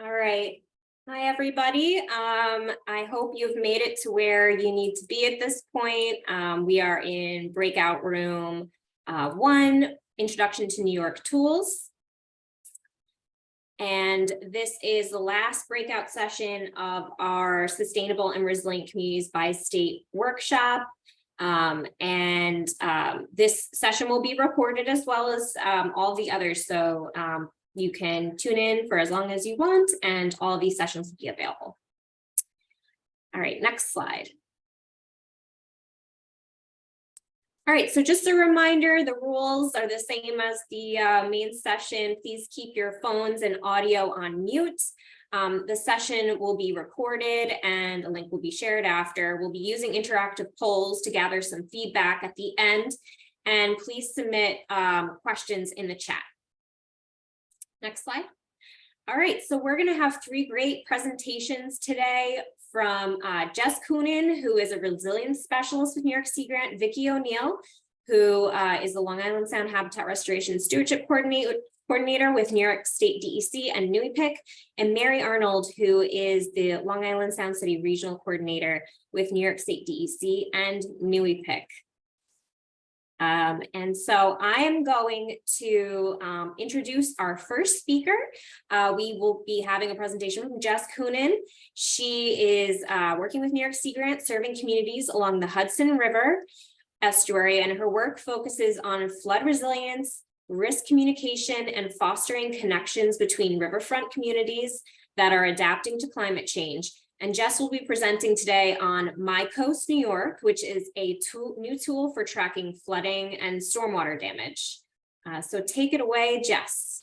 All right. Hi, everybody. I hope you've made it to where you need to be at this point. We are in breakout room 1, Introduction to New York Tools. And this is the last breakout session of our Sustainable and Resilient Communities by State workshop. This session will be recorded as well as all the others. So you can tune in for as long as you want, and all these sessions will be available. All right, next slide. All right, so just a reminder, the rules are the same as the main session. Please keep your phones and audio on mute. The session will be recorded and a link will be shared after. We'll be using interactive polls to gather some feedback at the end, and please submit questions in the chat. Next slide. All right, so we're going to have 3 great presentations today from Jess Coonan, who is a resilience specialist with New York Sea Grant, Vicki O'Neill, who is the Long Island Sound Habitat Restoration Stewardship Coordinator with New York State DEC and NUIPIC, and Mary Arnold, who is the Long Island Sound City Regional Coordinator with New York State DEC and NUIPIC. And so I am going to introduce our first speaker. We will be having a presentation from Jess Coonan. She is working with New York Sea Grant, serving communities along the Hudson River estuary, and her work focuses on flood resilience, risk communication, and fostering connections between riverfront communities that are adapting to climate change. And Jess will be presenting today on My Coast, New York, which is a new tool for tracking flooding and stormwater damage. So take it away, Jess.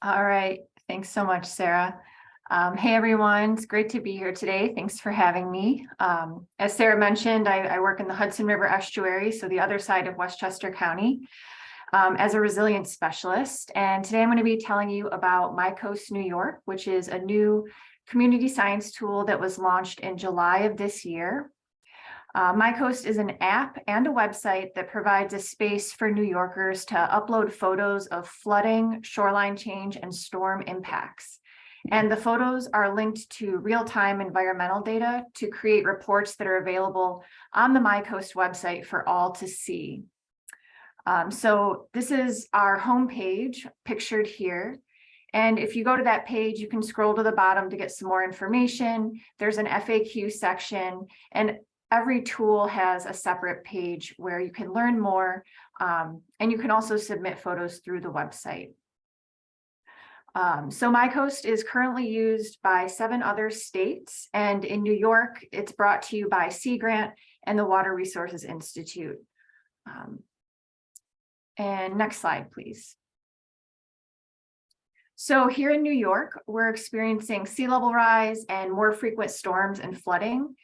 All right. Thanks so much, Sarah. Hey, everyone. It's great to be here today. Thanks for having me. As Sarah mentioned, I work in the Hudson River estuary, so the other side of Westchester County, as a resilience specialist. And today I'm going to be telling you about My Coast, New York, which is a new community science tool that was launched in July of this year. My Coast is an app and a website that provides a space for New Yorkers to upload photos of flooding, shoreline change, and storm impacts. And the photos are linked to real-time environmental data to create reports that are available on the My Coast website for all to see. So this is our homepage pictured here. And if you go to that page, you can scroll to the bottom to get some more information. There's an FAQ section, and every tool has a separate page where you can learn more, and you can also submit photos through the website. So My Coast is currently used by 7 other states, and in New York, it's brought to you by Sea Grant and the Water Resources Institute. And next slide, please. So here in New York, we're experiencing sea level rise and more frequent storms and flooding.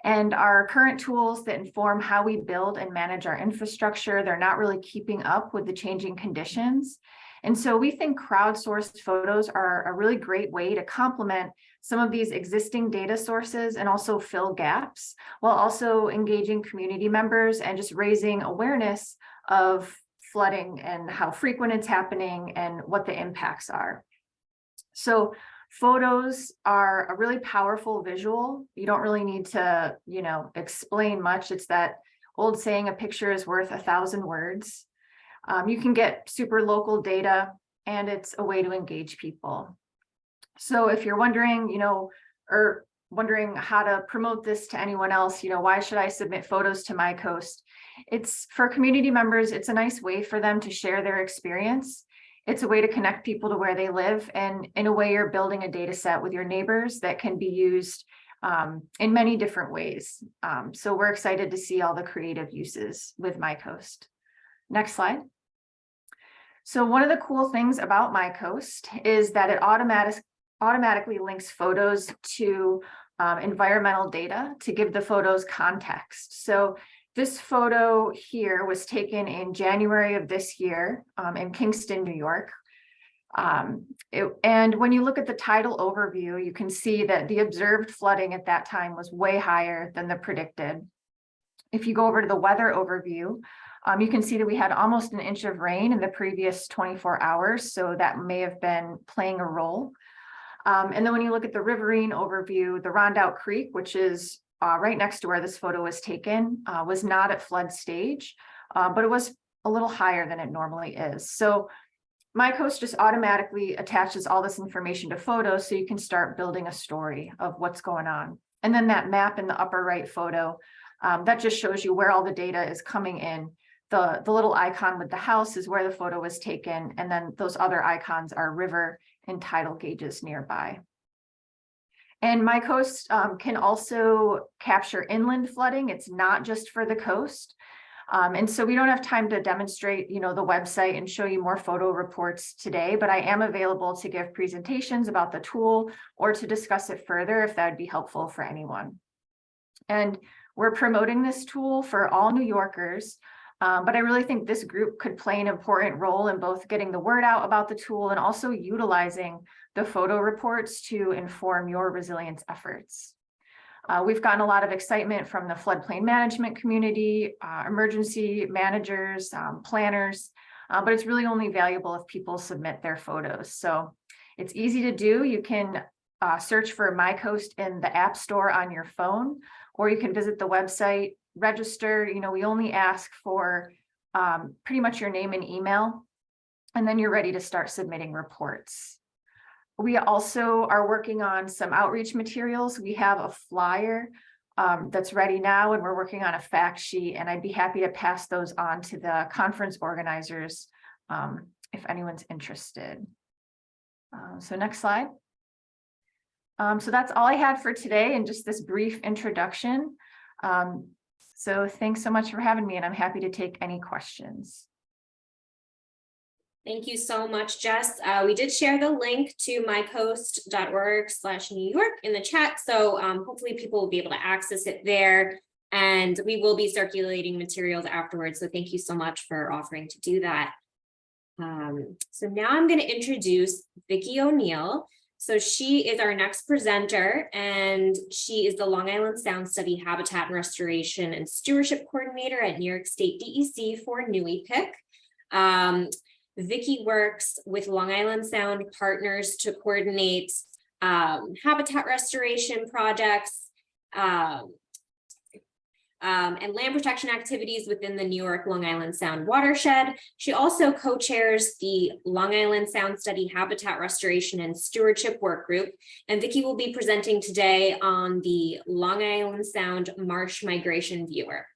And our current tools that inform how we build and manage our infrastructure, they're not really keeping up with the changing conditions. And so we think crowdsourced photos are a really great way to complement some of these existing data sources and also fill gaps, while also engaging community members and just raising awareness of flooding and how frequent it's happening and what the impacts are. So photos are a really powerful visual. You don't really need to, explain much. It's that old saying, a picture is worth 1,000 words. You can get super local data, and it's a way to engage people. So if you're wondering, or wondering how to promote this to anyone else, why should I submit photos to My Coast? It's for community members. It's a nice way for them to share their experience. It's a way to connect people to where they live, and in a way you're building a data set with your neighbors that can be used in many different ways. So we're excited to see all the creative uses with My Coast. Next slide. So one of the cool things about My Coast is that it automatically links photos to environmental data to give the photos context. So this photo here was taken in January of this year in Kingston, New York. And when you look at the tidal overview, you can see that the observed flooding at that time was way higher than the predicted. If you go over to the weather overview, You can see that we had almost an inch of rain in the previous 24 hours, so that may have been playing a role. And then when you look at the riverine overview, the Rondout Creek, which is right next to where this photo was taken, was not at flood stage, but it was a little higher than it normally is. So MyCoast just automatically attaches all this information to photos so you can start building a story of what's going on. And then that map in the upper right photo, that just shows you where all the data is coming in. The little icon with the house is where the photo was taken, and then those other icons are river and tidal gauges nearby. And MyCoast can also capture inland flooding. It's not just for the coast. And so we don't have time to demonstrate, the website and show you more photo reports today, but I am available to give presentations about the tool or to discuss it further if that would be helpful for anyone. And we're promoting this tool for all New Yorkers, but I really think this group could play an important role in both getting the word out about the tool and also utilizing the photo reports to inform your resilience efforts. We've gotten a lot of excitement from the floodplain management community, emergency managers, planners, but it's really only valuable if people submit their photos. So it's easy to do. You can search for MyCoast in the App Store on your phone, or you can visit the website, register. We only ask for pretty much your name and email, and then you're ready to start submitting reports. We also are working on some outreach materials. We have a flyer that's ready now, and we're working on a fact sheet, and I'd be happy to pass those on to the conference organizers if anyone's interested. So next slide. So that's all I had for today, and just this brief introduction. So thanks so much for having me, and I'm happy to take any questions. Thank you so much, Jess. We did share the link to mycoast.org/New York in the chat. So hopefully people will be able to access it there, and we will be circulating materials afterwards. So thank you so much for offering to do that. So now I'm going to introduce Vicki O'Neill. So she is our next presenter, and she is the Long Island Sound Study Habitat Restoration and Stewardship Coordinator at New York State DEC for NUIPIC. Vicki works with Long Island Sound partners to coordinate habitat restoration projects and land protection activities within the New York Long Island Sound watershed. She also co-chairs the Long Island Sound Study Habitat Restoration and Stewardship Work Group. And Vicki will be presenting today on the Long Island Sound Marsh Migration Viewer.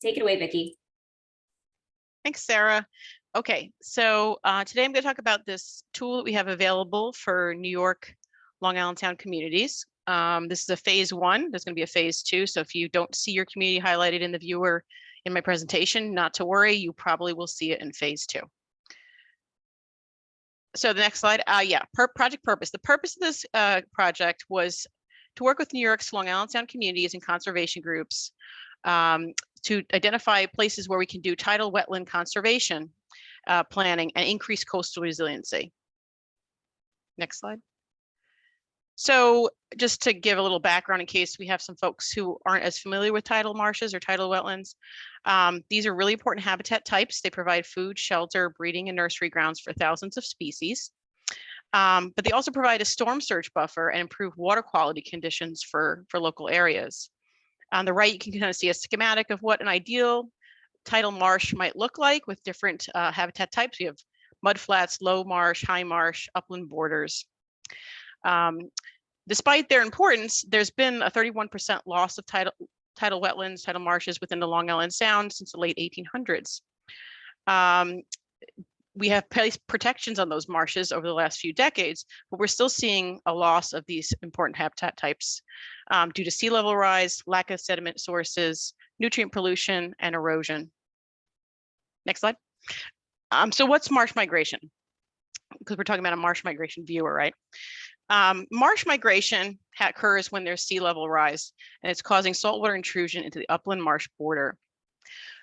Take it away, Vicki. Thanks, Sarah. Okay, so today I'm going to talk about this tool that we have available for New York Long Island Sound communities. This is a phase 1. There's going to be a phase 2. So if you don't see your community highlighted in the viewer in my presentation, not to worry, you probably will see it in phase 2. So the next slide, project purpose. The purpose of this project was to work with New York's Long Island Sound communities and conservation groups to identify places where we can do tidal wetland conservation planning and increase coastal resiliency. Next slide. So just to give a little background in case we have some folks who aren't as familiar with tidal marshes or tidal wetlands, these are really important habitat types. They provide food, shelter, breeding, and nursery grounds for thousands of species. But they also provide a storm surge buffer and improve water quality conditions for local areas. On the right, you can kind of see a schematic of what an ideal tidal marsh might look like with different habitat types. We have mudflats, low marsh, high marsh, upland borders. Despite their importance, there's been a 31% loss of tidal wetlands, tidal marshes within the Long Island Sound since the late 1800s. We have placed protections on those marshes over the last few decades, but we're still seeing a loss of these important habitat types due to sea level rise, lack of sediment sources, nutrient pollution, and erosion. Next slide. So what's marsh migration? Because we're talking about a marsh migration viewer, right? Marsh migration occurs when there's sea level rise, and it's causing saltwater intrusion into the upland marsh border.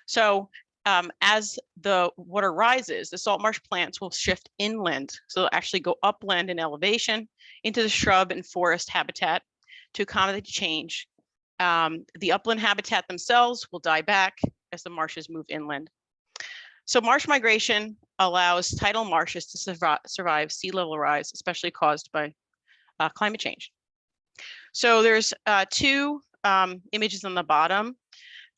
So as the water rises, the salt marsh plants will shift inland. So they'll actually go upland in elevation into the shrub and forest habitat to accommodate change. The upland habitat themselves will die back as the marshes move inland. So marsh migration allows tidal marshes to survive sea level rise, especially caused by climate change. So there's two images on the bottom.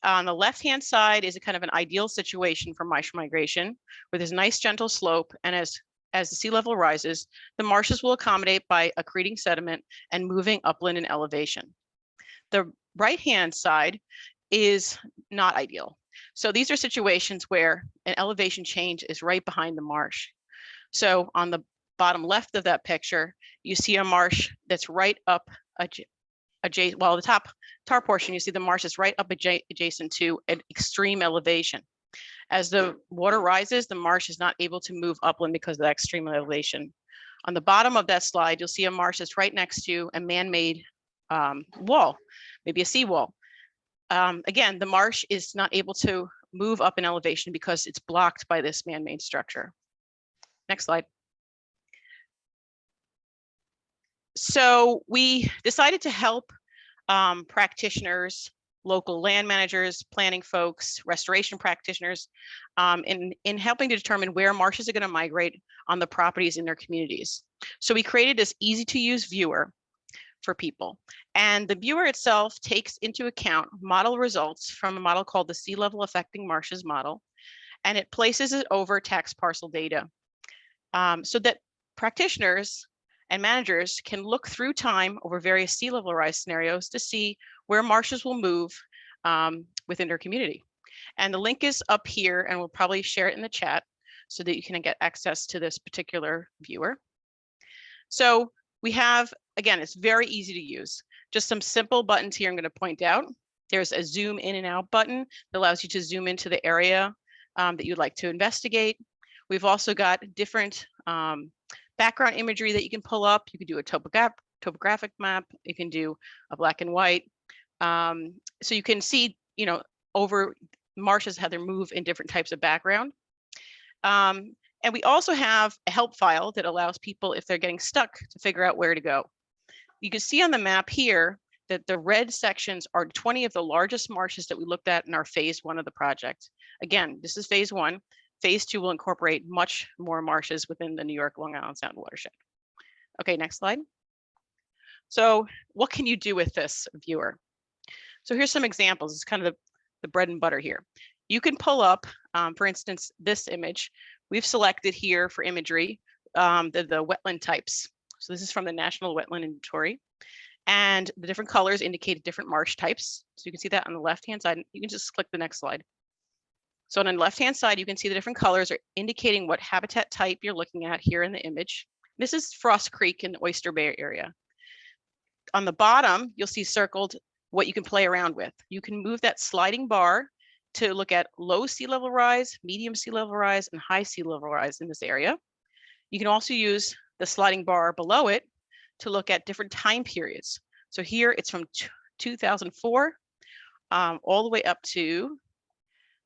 On the left-hand side is a kind of an ideal situation for marsh migration, where there's a nice gentle slope, and as the sea level rises, the marshes will accommodate by accreting sediment and moving upland in elevation. The right-hand side is not ideal. So these are situations where an elevation change is right behind the marsh. So on the bottom left of that picture, you see a marsh that's right up adjacent, well, the top tar portion, you see the marsh is right up adjacent to an extreme elevation. As the water rises, the marsh is not able to move upland because of that extreme elevation. On the bottom of that slide, you'll see a marsh that's right next to a man-made wall, maybe a seawall. Again, the marsh is not able to move up in elevation because it's blocked by this man-made structure. Next slide. So we decided to help practitioners, local land managers, planning folks, restoration practitioners, in helping to determine where marshes are going to migrate on the properties in their communities. So we created this easy to use viewer for people. And the viewer itself takes into account model results from a model called the Sea Level Affecting Marshes model, and it places it over tax parcel data so that practitioners and managers can look through time over various sea level rise scenarios to see where marshes will move within their community. And the link is up here, and we'll probably share it in the chat so that you can get access to this particular viewer. So we have, again, it's very easy to use. Just some simple buttons here I'm going to point out. There's a zoom in and out button that allows you to zoom into the area that you'd like to investigate. We've also got different background imagery that you can pull up. You can do a topographic map. You can do a black and white. So you can see, over marshes, how they move in different types of background. And we also have a help file that allows people, if they're getting stuck, to figure out where to go. You can see on the map here that the red sections are 20 of the largest marshes that we looked at in our phase 1 of the project. Again, this is phase 1. Phase 2 will incorporate much more marshes within the New York Long Island Sound watershed. Okay, next slide. So what can you do with this viewer? So here's some examples. It's kind of the bread and butter here. You can pull up, for instance, this image. We've selected here for imagery the wetland types. So this is from the National Wetland Inventory. And the different colors indicate different marsh types. So you can see that on the left-hand side. You can just click the next slide. So on the left-hand side, you can see the different colors are indicating what habitat type you're looking at here in the image. This is Frost Creek in the Oyster Bay area. On the bottom, you'll see circled what you can play around with. You can move that sliding bar to look at low sea level rise, medium sea level rise, and high sea level rise in this area. You can also use the sliding bar below it to look at different time periods. So here it's from 2004 all the way up to,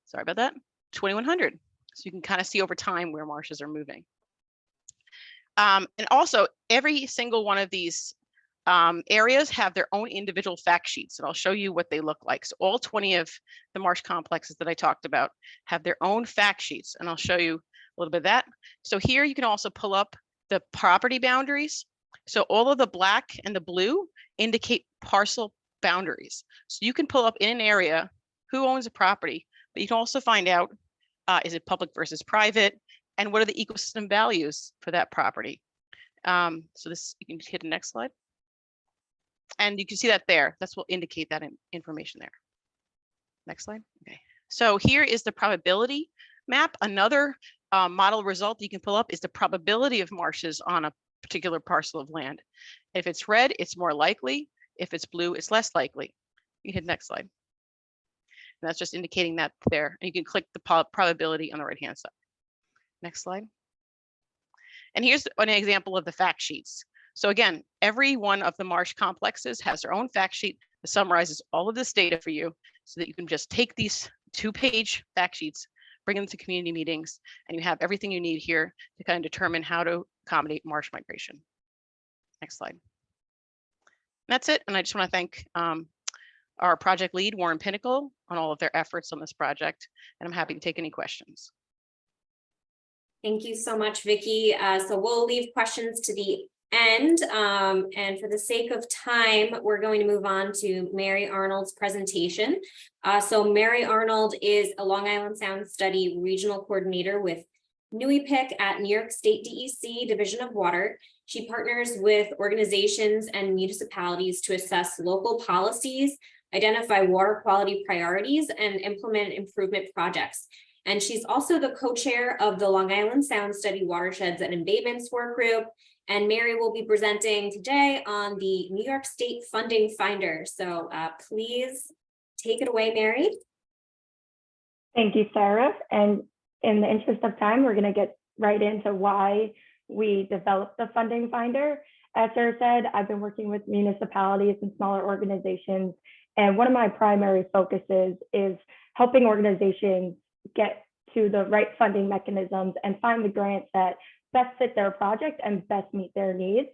sorry about that, 2100. So you can kind of see over time where marshes are moving. And also every single one of these areas have their own individual fact sheets, and I'll show you what they look like. So all 20 of the marsh complexes that I talked about have their own fact sheets, and I'll show you a little bit of that. So here you can also pull up the property boundaries. So all of the black and the blue indicate parcel boundaries. So you can pull up in an area who owns a property, but you can also find out, is it public versus private, and what are the ecosystem values for that property. So this, you can hit the next slide. And you can see that there. That's what will indicate that information there. Next slide. Okay. So here is the probability map. Another model result you can pull up is the probability of marshes on a particular parcel of land. If it's red, it's more likely. If it's blue, it's less likely. You can hit next slide. And that's just indicating that there. And you can click the probability on the right-hand side. Next slide. And here's an example of the fact sheets. So again, every one of the marsh complexes has their own fact sheet that summarizes all of this data for you so that you can just take these 2-page fact sheets, bring them to community meetings, and you have everything you need here to kind of determine how to accommodate marsh migration. Next slide. That's it. And I just want to thank our project lead, Warren Pinnacle, on all of their efforts on this project. And I'm happy to take any questions. Thank you so much, Vicky. So we'll leave questions to the end. And for the sake of time, we're going to move on to Mary Arnold's presentation. So Mary Arnold is a Long Island Sound Study Regional Coordinator with NUIPIC at New York State DEC Division of Water. She partners with organizations and municipalities to assess local policies, identify water quality priorities, and implement improvement projects. And she's also the co-chair of the Long Island Sound Study Watersheds and Embayments Work Group. And Mary will be presenting today on the New York State Funding Finder. So please take it away, Mary. Thank you, Sarah. And in the interest of time, we're going to get right into why we developed the Funding Finder. As Sarah said, I've been working with municipalities and smaller organizations. And one of my primary focuses is helping organizations get to the right funding mechanisms and find the grants that best fit their project and best meet their needs.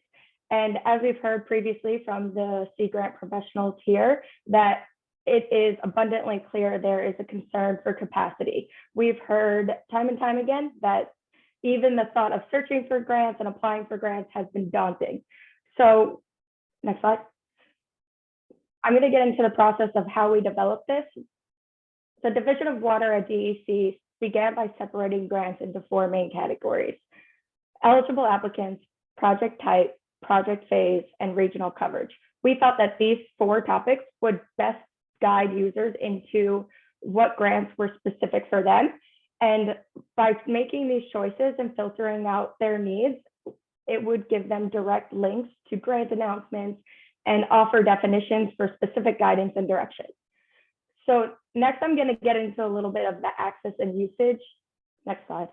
And as we've heard previously from the Sea Grant professionals here, that it is abundantly clear there is a concern for capacity. We've heard time and time again that even the thought of searching for grants and applying for grants has been daunting. So next slide. I'm going to get into the process of how we developed this. The Division of Water at DEC began by separating grants into 4 main categories: eligible applicants, project type, project phase, and regional coverage. We felt that these 4 topics would best guide users into what grants were specific for them. And by making these choices and filtering out their needs, it would give them direct links to grant announcements and offer definitions for specific guidance and direction. So next, I'm going to get into a little bit of the access and usage. Next slide.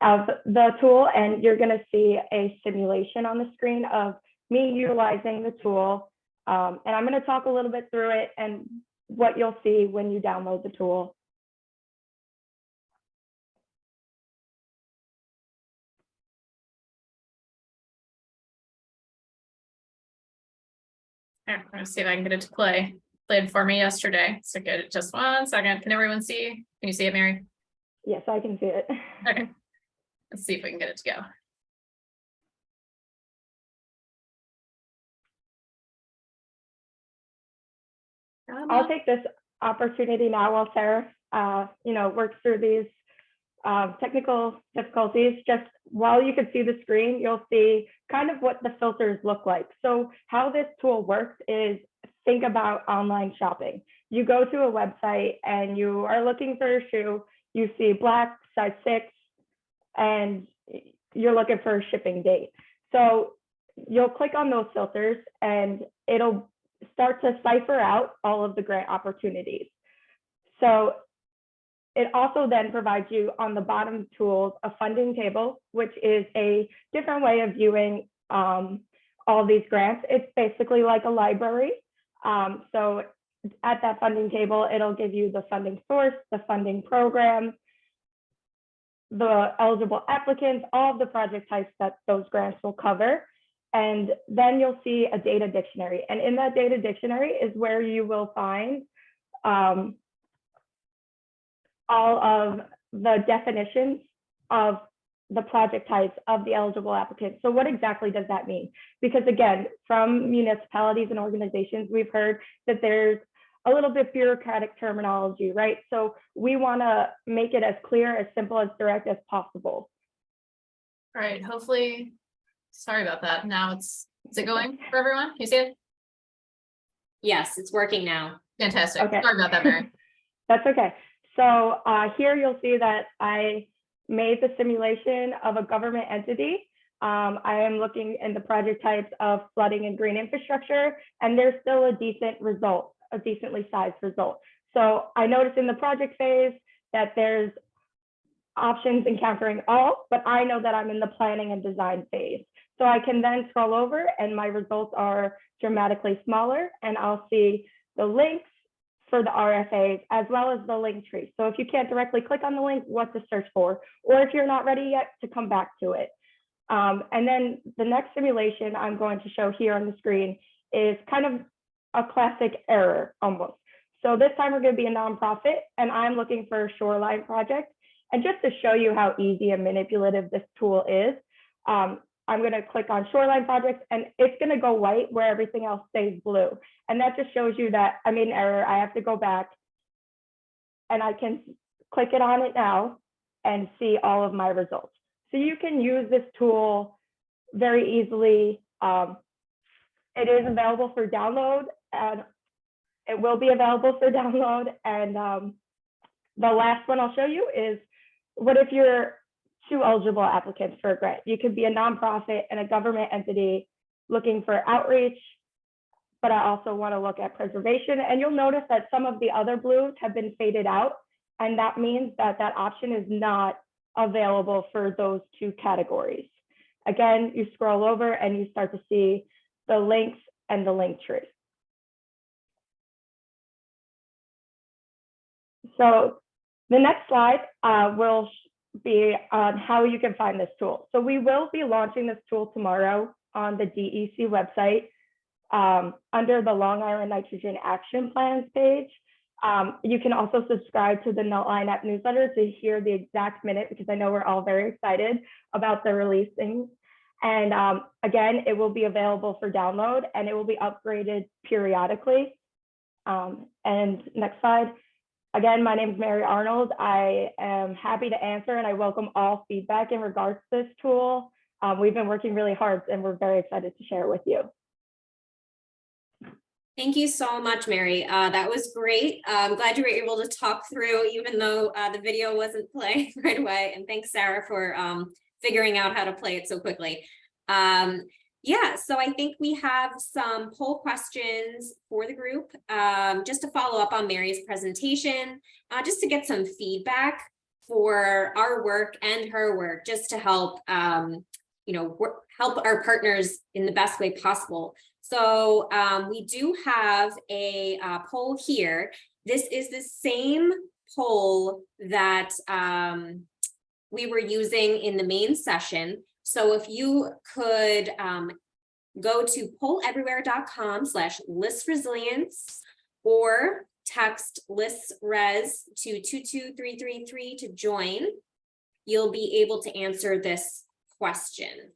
Of the tool, and you're going to see a simulation on the screen of me utilizing the tool. And I'm going to talk a little bit through it and what you'll see when you download the tool. I'm gonna see if I can get it to play. Played for me yesterday. So good. Just 1 second. Can everyone see? Can you see it, Mary? Yes, I can see it. Okay. Let's see if we can get it to go. I'll take this opportunity now while Sarah, works through these technical difficulties. Just while you can see the screen, you'll see kind of what the filters look like. So how this tool works is, think about online shopping. You go to a website and you are looking for a shoe, you see black, size 6, and you're looking for a shipping date. So you'll click on those filters and it'll start to cipher out all of the grant opportunities. So it also then provides you on the bottom tools a funding table, which is a different way of viewing all these grants. It's basically like a library. So at that funding table, it'll give you the funding source, the funding program, the eligible applicants, all of the project types that those grants will cover. And then you'll see a data dictionary. And in that data dictionary is where you will find all of the definitions of the project types of the eligible applicants. So what exactly does that mean? Because again, from municipalities and organizations, we've heard that there's a little bit bureaucratic terminology, right? So we want to make it as clear, as simple, as direct as possible. All right, hopefully, sorry about that. Now is it going for everyone? Can you see it? Yes, it's working now. Fantastic. Okay. Sorry about that, Mary. That's okay. So here you'll see that I made the simulation of a government entity. I am looking in the project types of flooding and green infrastructure, and there's still a decent result, a decently sized result. So I noticed in the project phase that there's options encountering all, but I know that I'm in the planning and design phase. So I can then scroll over and my results are dramatically smaller, and I'll see the links for the RFAs as well as the link tree. So if you can't directly click on the link, what to search for, or if you're not ready yet, to come back to it. And then the next simulation I'm going to show here on the screen is kind of a classic error almost. So this time we're going to be a nonprofit, and I'm looking for a shoreline project. And just to show you how easy and manipulative this tool is, I'm going to click on shoreline projects and it's going to go white where everything else stays blue. And that just shows you that I made an error. I have to go back and I can click it on it now and see all of my results. So you can use this tool very easily. It is available for download and it will be available for download. And the last one I'll show you is, what if you're two eligible applicants for a grant? You could be a nonprofit and a government entity looking for outreach, but I also want to look at preservation. And you'll notice that some of the other blues have been faded out. And that means that that option is not available for those two categories. Again, you scroll over and you start to see the links and the link tree. So the next slide will be on how you can find this tool. So we will be launching this tool tomorrow on the DEC website under the Long Island Nitrogen Action Plans page. You can also subscribe to the Nightline app newsletter to hear the exact minute, because I know we're all very excited about the releasing. And again, it will be available for download and it will be upgraded periodically. And next slide. Again, my name is Mary Arnold. I am happy to answer and I welcome all feedback in regards to this tool. We've been working really hard and we're very excited to share it with you. Thank you so much, Mary. That was great. I'm glad you were able to talk through, even though the video wasn't playing right away. And thanks, Sarah, for figuring out how to play it so quickly. Yeah, so I think we have some poll questions for the group, just to follow up on Mary's presentation, just to get some feedback for our work and her work, just to help, help our partners in the best way possible. So we do have a poll here. This is the same poll that we were using in the main session. So if you could go to polleverywhere.com/LIS resilience or text LIS res to 22333 to join, you'll be able to answer this question.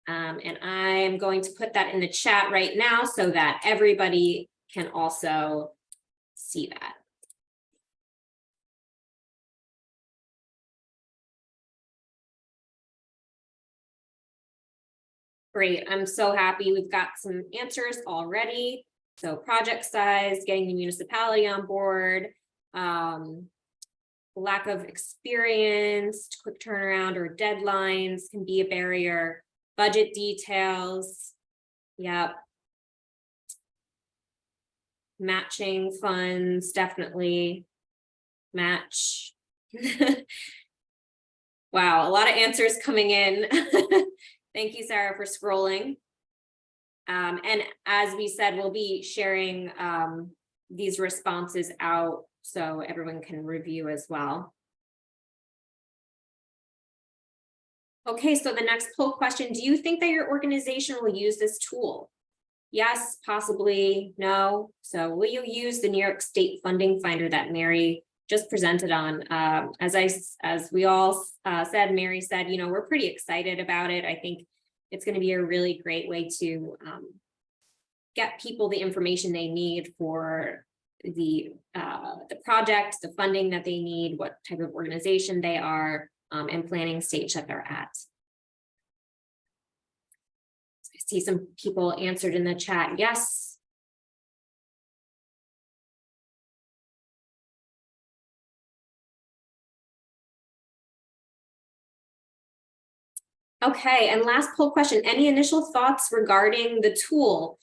And I'm going to put that in the chat right now so that everybody can also see that. Great, I'm so happy we've got some answers already. So project size, getting the municipality on board, lack of experience, quick turnaround or deadlines can be a barrier. Budget details, yep. Matching funds, definitely. Match. Wow, a lot of answers coming in. Thank you, Sarah, for scrolling. And as we said, we'll be sharing these responses out so everyone can review as well. Okay, so the next poll question, do you think that your organization will use this tool? Yes, possibly, no. So will you use the New York State funding finder that Mary just presented on? As we all said, Mary said, we're pretty excited about it. I think it's going to be a really great way to get people the information they need for the project, the funding that they need, what type of organization they are, and planning stage that they're at. I see some people answered in the chat, yes. Okay, and last poll question, any initial thoughts regarding the tool?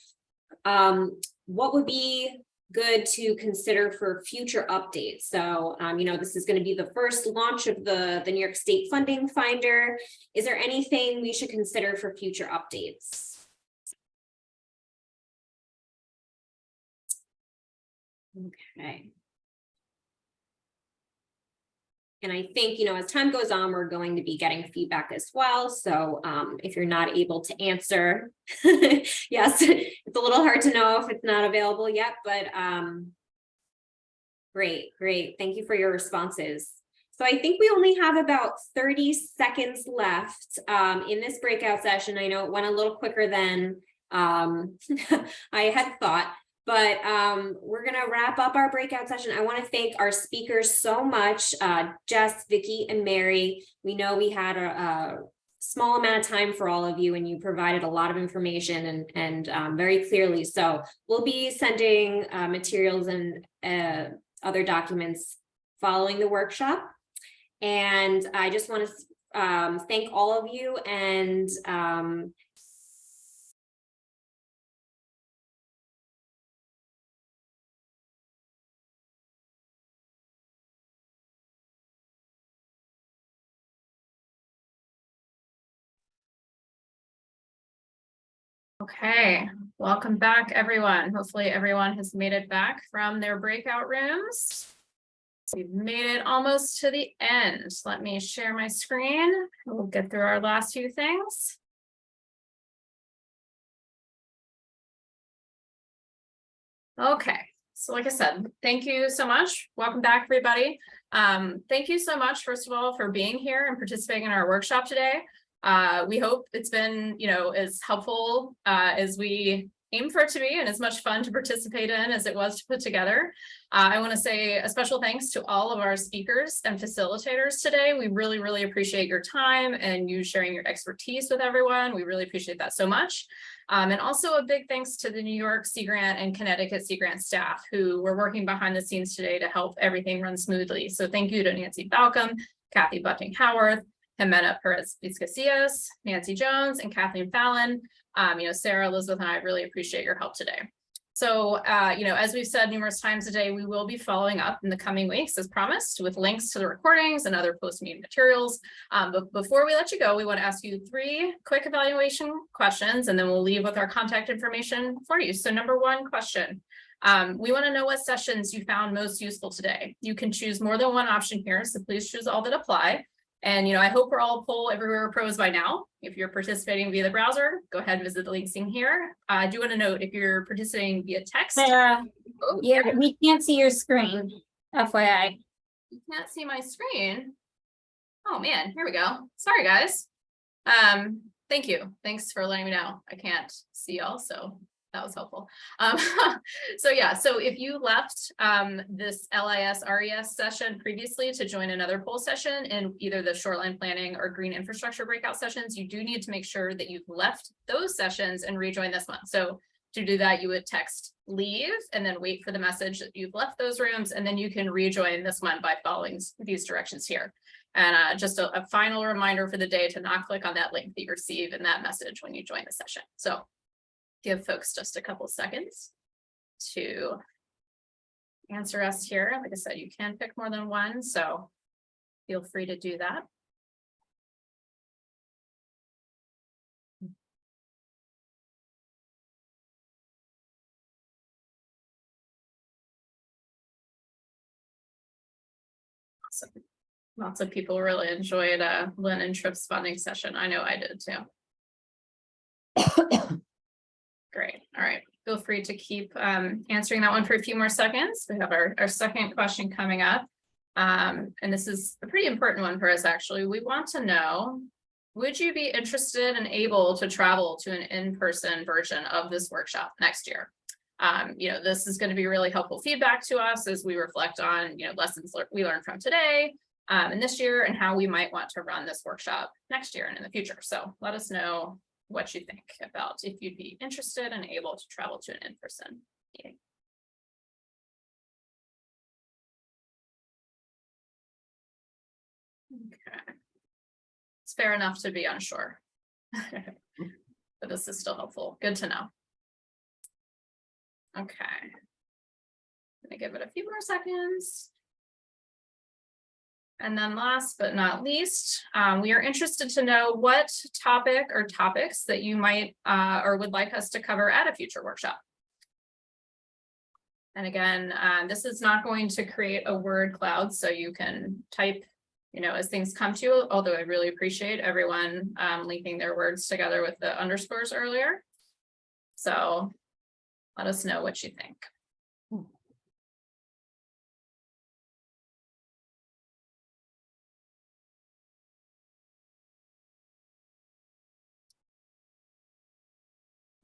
What would be good to consider for future updates? So, this is going to be the first launch of the New York State funding finder. Is there anything we should consider for future updates? Okay. And I think, as time goes on, we're going to be getting feedback as well. So if you're not able to answer, yes, it's a little hard to know if it's not available yet, but great. Thank you for your responses. So I think we only have about 30 seconds left in this breakout session. I know it went a little quicker than I had thought, but we're gonna wrap up our breakout session. I want to thank our speakers so much, Jess, Vicky, and Mary. We know we had a small amount of time for all of you, and you provided a lot of information and very clearly. So we'll be sending materials and other documents following the workshop. And I just want to thank all of you, and Okay, welcome back, everyone. Hopefully everyone has made it back from their breakout rooms. We've made it almost to the end. Let me share my screen. We'll get through our last few things. Okay, so like I said, thank you so much. Welcome back, everybody. Thank you so much, first of all, for being here and participating in our workshop today. We hope it's been, as helpful as we aim for it to be, and as much fun to participate in as it was to put together. I want to say a special thanks to all of our speakers and facilitators today. We really, really appreciate your time and you sharing your expertise with everyone. We really appreciate that so much. And also a big thanks to the New York Sea Grant and Connecticut Sea Grant staff who were working behind the scenes today to help everything run smoothly. So thank you to Nancy Balcom, Kathy Butting-Howarth, Jimena Perez-Vizcasillas, Nancy Jones, and Kathleen Fallon. Sarah, Elizabeth, and I really appreciate your help today. So, as we've said numerous times today, we will be following up in the coming weeks as promised with links to the recordings and other post-meeting materials. But before we let you go, we want to ask you 3 quick evaluation questions, and then we'll leave with our contact information for you. So number 1 question. We want to know what sessions you found most useful today. You can choose more than one option here, so please choose all that apply. And, I hope we're all Poll Everywhere pros by now. If you're participating via the browser, go ahead and visit the links in here. I do want to note, if you're participating via text. Sarah, yeah, we can't see your screen, FYI. You can't see my screen. Oh man, here we go. Sorry, guys. Thank you. Thanks for letting me know. I can't see y'all, so that was helpful. So if you left this LIS RES session previously to join another poll session in either the shoreline planning or green infrastructure breakout sessions, you do need to make sure that you've left those sessions and rejoin this one. So to do that, you would text leave and then wait for the message that you've left those rooms, and then you can rejoin this one by following these directions here. And just a final reminder for the day to not click on that link that you receive in that message when you join the session. So give folks just a couple seconds to answer us here. Like I said, you can pick more than one, so feel free to do that. Awesome. Lots of people really enjoyed Lynn and Tripp's funding session. I know I did too. Great. All right. Feel free to keep answering that one for a few more seconds. We have our second question coming up. And this is a pretty important one for us, actually. We want to know, would you be interested and able to travel to an in-person version of this workshop next year? This is going to be really helpful feedback to us as we reflect on, lessons we learned from today and this year, and how we might want to run this workshop next year and in the future. So let us know what you think about if you'd be interested and able to travel to an in-person meeting. Okay. It's fair enough to be unsure, but this is still helpful. Good to know. Okay. I'm gonna give it a few more seconds. And then last but not least, we are interested to know what topic or topics that you might or would like us to cover at a future workshop. And again, this is not going to create a word cloud, so you can type, as things come to you, although I really appreciate everyone linking their words together with the underscores earlier. So let us know what you think.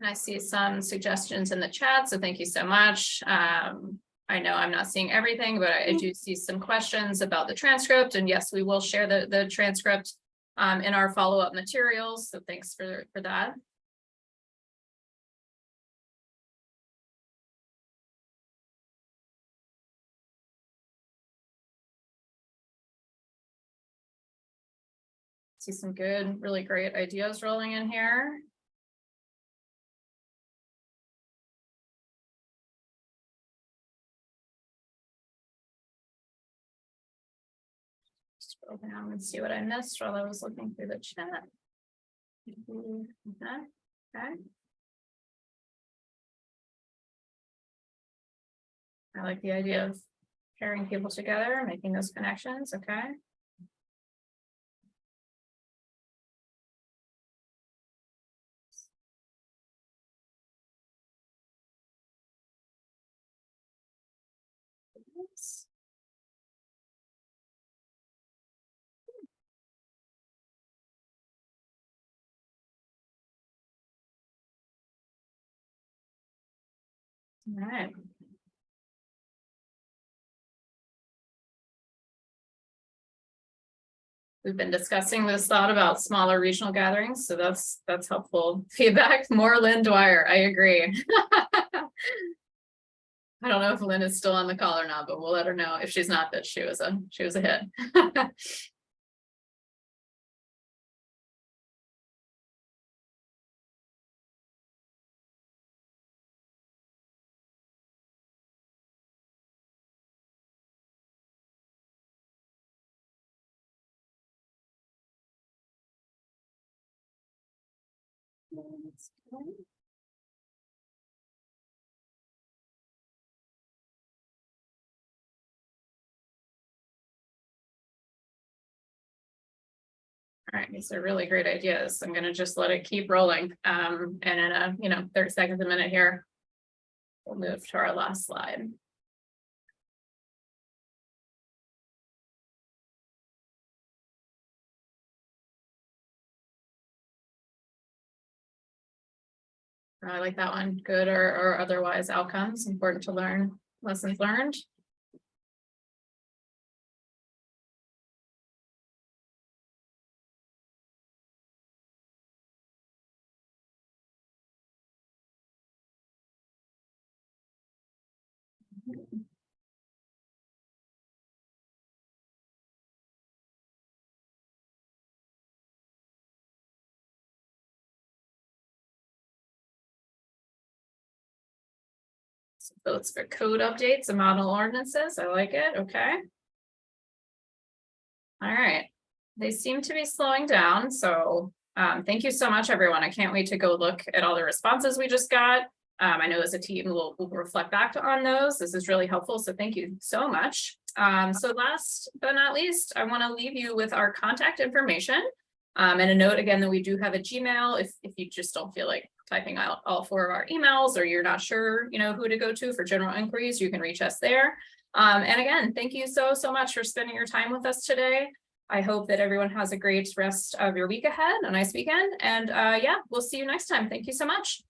And I see some suggestions in the chat, so thank you so much. I know I'm not seeing everything, but I do see some questions about the transcript, and yes, we will share the transcript in our follow-up materials, so thanks for that. See some good, really great ideas rolling in here. Scroll down and see what I missed while I was looking through the chat. Okay. I like the idea of pairing people together, making those connections. Okay. All right. We've been discussing this thought about smaller regional gatherings, so that's helpful feedback. More Lynn Dwyer, I agree. I don't know if Lynn is still on the call or not, but we'll let her know if she's not that she was a hit. All right, these are really great ideas. I'm gonna just let it keep rolling. And in a 30 seconds, a minute here, we'll move to our last slide. I like that one. Good or otherwise outcomes. Important to learn lessons learned. Votes for code updates and model ordinances. I like it. Okay. All right. They seem to be slowing down. So thank you so much, everyone. I can't wait to go look at all the responses we just got. I know as a team we'll reflect back on those. This is really helpful. So thank you so much. So last but not least, I want to leave you with our contact information. And a note again that we do have a Gmail if you just don't feel like typing out all 4 of our emails, or you're not sure, who to go to for general inquiries, you can reach us there. And again, thank you so much for spending your time with us today. I hope that everyone has a great rest of your week ahead, a nice weekend, and yeah, we'll see you next time. Thank you so much.